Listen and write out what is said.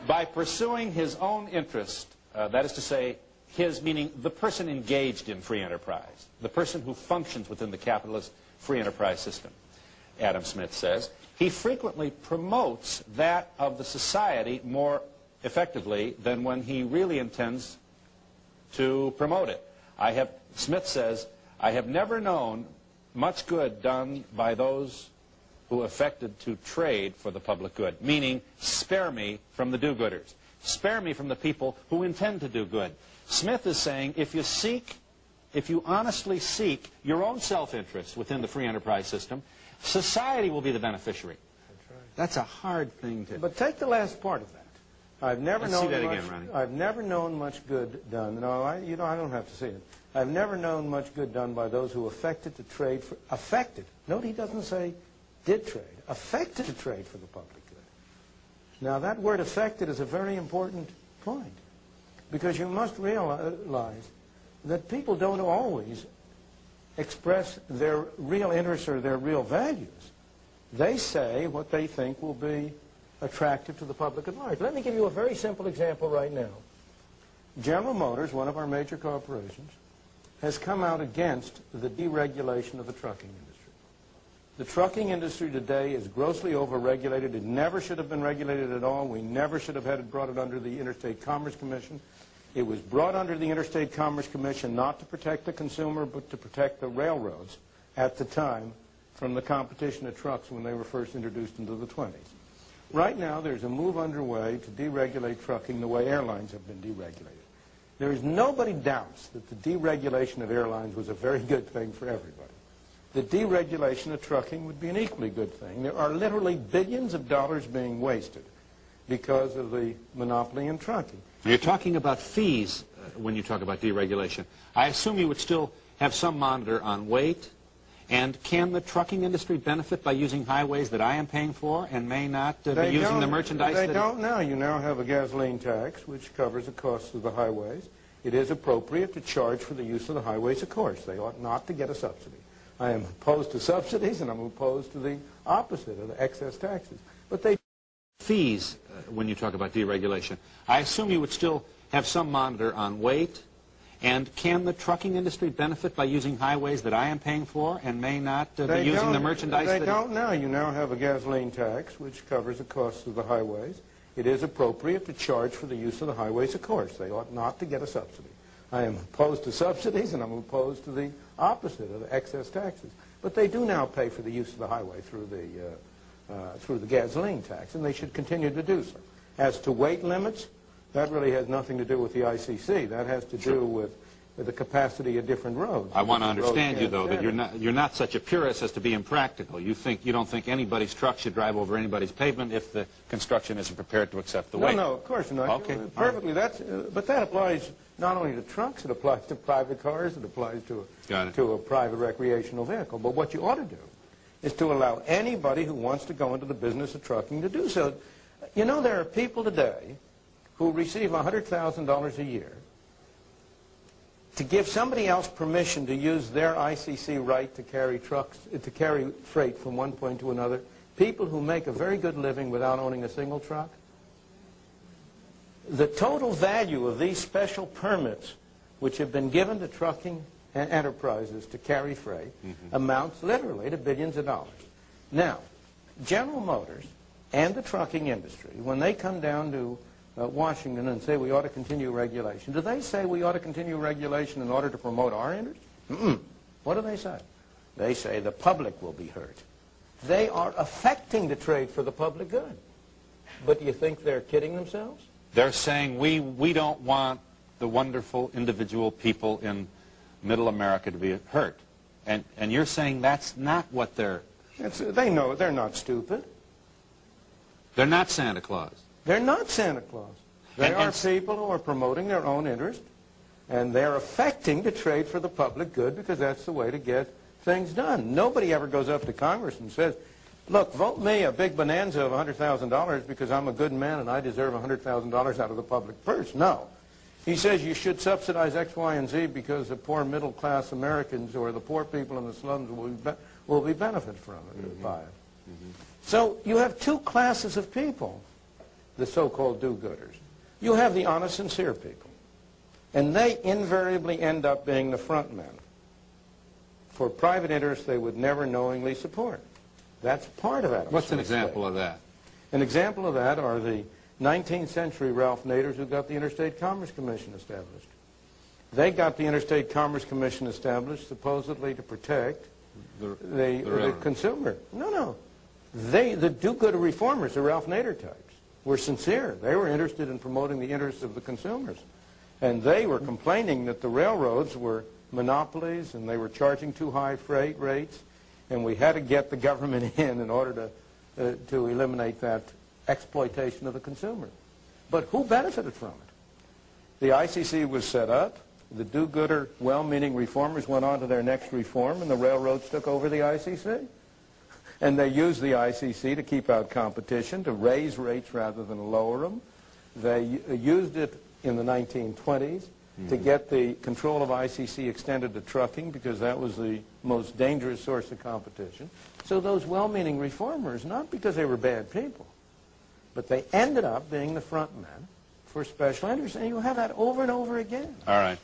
by pursuing his own interest, that is to say, his meaning the person engaged in free enterprise, the person who functions within the capitalist free enterprise system, Adam Smith says, he frequently promotes that of the society more effectively than when he really intends to promote it. Smith says, I have never known much good done by those who affected to trade for the public good, meaning spare me from the do-gooders. Spare me from the people who intend to do good. Smith is saying if you honestly seek your own self-interest within the free enterprise system, society will be the beneficiary. That's right. That's a hard thing to... But take the last part of that. I've never known much good done. No, I don't have to see it. I've never known much good done by those who affected to trade for... Affected. Note he doesn't say did trade. Affected to trade for the public good. Now that word affected is a very important point. Because you must realize that people don't always express their real interests or their real values. They say what they think will be attractive to the public at large. Let me give you a very simple example right now. General Motors, one of our major corporations, has come out against the deregulation of the trucking industry. The trucking industry today is grossly overregulated. It never should have been regulated at all. We never should have brought it under the Interstate Commerce Commission. It was brought under the Interstate Commerce Commission not to protect the consumer, but to protect the railroads at the time from the competition of trucks when they were first introduced into the 20s. Right now, there's a move underway to deregulate trucking the way airlines have been deregulated. There is nobody doubts that the deregulation of airlines was a very good thing for everybody. The deregulation of trucking would be an equally good thing. There are literally billions of dollars being wasted because of the monopoly in trucking. You're talking about fees when you talk about deregulation. I assume you would still have some monitor on weight. And can the trucking industry benefit by using highways that I am paying for and may not be using the merchandise? They don't now. You now have a gasoline tax which covers the costs of the highways. It is appropriate to charge for the use of the highways, of course. They ought not to get a subsidy. I am opposed to subsidies, and I'm opposed to the opposite of the excess taxes. But they fees when you talk about deregulation. I assume you would still have some monitor on weight. And can the trucking industry benefit by using highways that I am paying for and may not be using the merchandise? They don't now. You now have a gasoline tax which covers the costs of the highways. It is appropriate to charge for the use of the highways, of course. They ought not to get a subsidy. I am opposed to subsidies, and I'm opposed to the opposite of the excess taxes. But they do now pay for the use of the highway through the gasoline tax, and they should continue to do so. As to weight limits, that really has nothing to do with the ICC. That has to do with the capacity of different roads. I want to understand you, though, that you're not such a purist as to be impractical. You don't think anybody's truck should drive over anybody's pavement if the construction isn't prepared to accept the weight. No, of course not. Okay. Perfectly. But that applies not only to trucks. It applies to private cars. It applies to a private recreational vehicle. But what you ought to do is to allow anybody who wants to go into the business of trucking to do so. You know, there are people today who receive $100,000 a year to give somebody else permission to use their ICC right to carry freight from one point to another, people who make a very good living without owning a single truck. The total value of these special permits which have been given to trucking enterprises to carry freight amounts literally to billions of dollars. Now, General Motors and the trucking industry, when they come down to Washington and say we ought to continue regulation, do they say we ought to continue regulation in order to promote our interests? What do they say? They say the public will be hurt. They are affecting the trade for the public good. But do you think they're kidding themselves? They're saying we don't want the wonderful individual people in middle America to be hurt. And you're saying that's not what they're... They know they're not stupid. They're not Santa Claus. They're not Santa Claus. They are people who are promoting their own interest, and they're affecting the trade for the public good because that's the way to get things done. Nobody ever goes up to Congress and says, look, vote me a big bonanza of $100,000 because I'm a good man and I deserve $100,000 out of the public purse. No. He says you should subsidize X, Y, and Z because the poor middle-class Americans or the poor people in the slums will be benefit from it, by it. So you have two classes of people. the so-called do-gooders. You have the honest, sincere people. And they invariably end up being the front men for private interests they would never knowingly support. That's part of Adam What's an Smith's example of that? An example of that are the 19th century Ralph Naders who got the Interstate Commerce Commission established. They got the Interstate Commerce Commission established supposedly to protect the consumer. No. The do-gooder reformers, the Ralph Nader types, were sincere. They were interested in promoting the interests of the consumers. And they were complaining that the railroads were monopolies and they were charging too high freight rates, and we had to get the government in order to eliminate that exploitation of the consumer. But who benefited from it? The ICC was set up. The do-gooder, well-meaning reformers went on to their next reform, and the railroads took over the ICC. And they used the ICC to keep out competition, to raise rates rather than lower them. They used it in the 1920s to get the control of ICC extended to trucking because that was the most dangerous source of competition. So those well-meaning reformers, not because they were bad people, but they ended up being the front men for special interests. And you have that over and over again. All right.